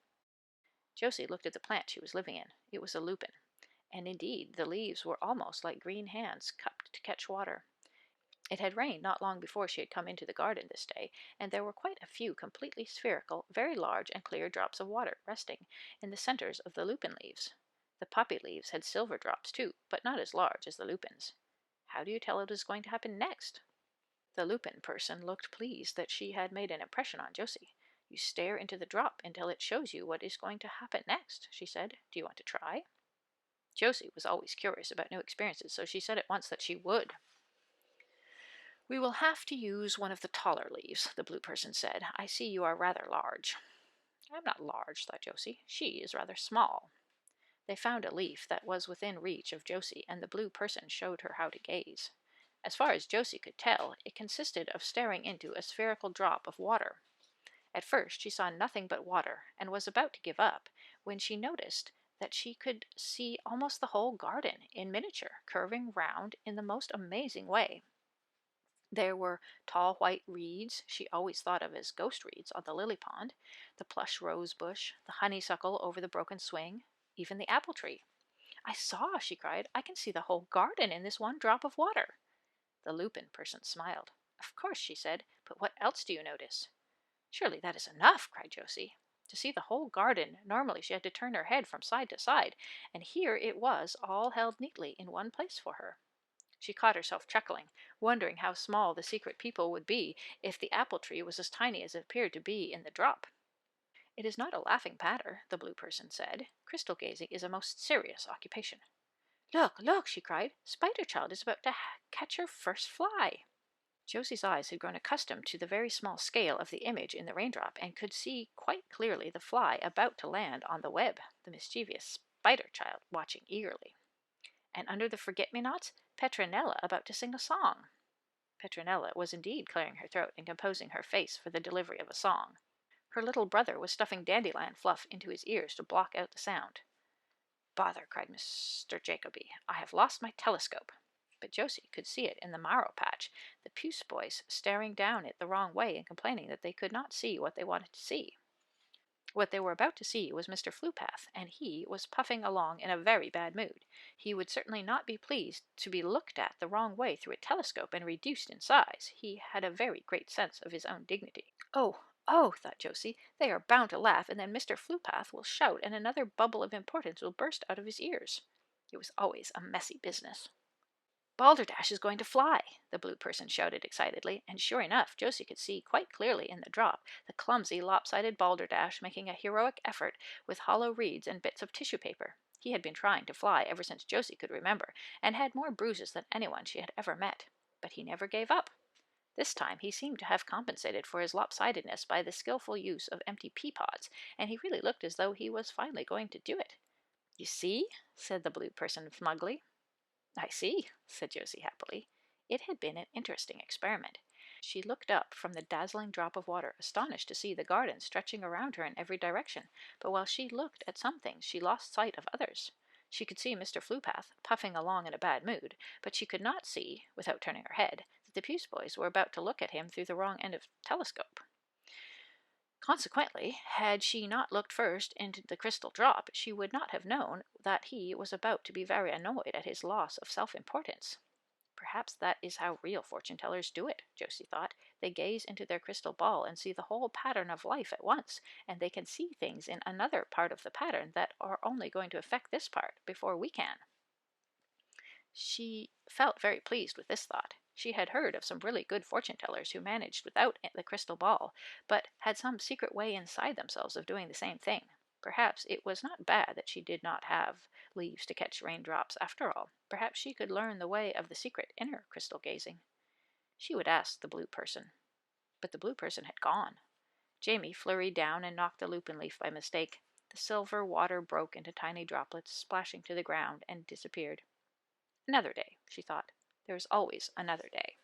B: Josie looked at the plant she was living in. It was a lupin, and indeed the leaves were almost like green hands cupped to catch water. It had rained not long before she had come into the garden this day, and there were quite a few completely spherical, very large and clear drops of water resting in the centers of the lupin leaves. The poppy leaves had silver drops too, but not as large as the lupins. How do you tell what is going to happen next? The lupin person looked pleased that she had made an impression on Josie. You stare into the drop until it shows you what is going to happen next, she said. Do you want to try? Josie was always curious about new experiences, so she said at once that she would. We will have to use one of the taller leaves, the blue person said. I see you are rather large. I'm not large, thought Josie. She is rather small. They found a leaf that was within reach of Josie, and the blue person showed her how to gaze. As far as Josie could tell, it consisted of staring into a spherical drop of water. At first she saw nothing but water, and was about to give up, when she noticed that she could see almost the whole garden in miniature, curving round in the most amazing way. There were tall white reeds she always thought of as ghost reeds on the lily pond, the plush rose bush, the honeysuckle over the broken swing, even the apple tree. I saw, she cried. I can see the whole garden in this one drop of water. The lupin person smiled. Of course, she said, but what else do you notice? Surely that is enough, cried Josie. To see the whole garden, normally she had to turn her head from side to side, and here it was all held neatly in one place for her. She caught herself chuckling, wondering how small the secret people would be if the apple tree was as tiny as it appeared to be in the drop. It is not a laughing matter, the blue person said. Crystal gazing is a most serious occupation. Look, look, she cried. Spider Child is about to catch her first fly. Josie's eyes had grown accustomed to the very small scale of the image in the raindrop, and could see quite clearly the fly about to land on the web, the mischievous Spider Child watching eagerly. And under the forget-me-nots, Petronella about to sing a song. Petronella was indeed clearing her throat and composing her face for the delivery of a song. Her little brother was stuffing dandelion fluff into his ears to block out the sound. Bother, cried Mr. Jacoby. I have lost my telescope. But Josie could see it in the marrow patch, the Puce boys staring down it the wrong way and complaining that they could not see what they wanted to see. What they were about to see was Mr. Flupath, and he was puffing along in a very bad mood. He would certainly not be pleased to be looked at the wrong way through a telescope and reduced in size. He had a very great sense of his own dignity. Oh, oh, thought Josie, they are bound to laugh, and then Mr. Flupath will shout, and another bubble of importance will burst out of his ears. It was always a messy business. Balderdash is going to fly, the blue person shouted excitedly, and sure enough, Josie could see quite clearly in the drop the clumsy, lopsided Balderdash making a heroic effort with hollow reeds and bits of tissue paper. He had been trying to fly ever since Josie could remember, and had more bruises than anyone she had ever met. But he never gave up. This time he seemed to have compensated for his lopsidedness by the skillful use of empty pea-pods, and he really looked as though he was finally going to do it. You see, said the blue person smugly. I see, said Josie happily. It had been an interesting experiment. She looked up from the dazzling drop of water, astonished to see the garden stretching around her in every direction, but while she looked at some things she lost sight of others. She could see Mr. Flupath puffing along in a bad mood, but she could not see, without turning her head, that the Puce boys were about to look at him through the wrong end of the telescope. Consequently, had she not looked first into the crystal drop, she would not have known that he was about to be very annoyed at his loss of self-importance. Perhaps that is how real fortune-tellers do it, Josie thought. They gaze into their crystal ball and see the whole pattern of life at once, and they can see things in another part of the pattern that are only going to affect this part before we can. She felt very pleased with this thought. She had heard of some really good fortune-tellers who managed without the crystal ball, but had some secret way inside themselves of doing the same thing. Perhaps it was not bad that she did not have leaves to catch raindrops after all. Perhaps she could learn the way of the secret inner crystal gazing. She would ask the blue person. But the blue person had gone. Jamie flurried down and knocked the lupin leaf by mistake. The silver water broke into tiny droplets, splashing to the ground, and disappeared. Another day, she thought. There is always another day.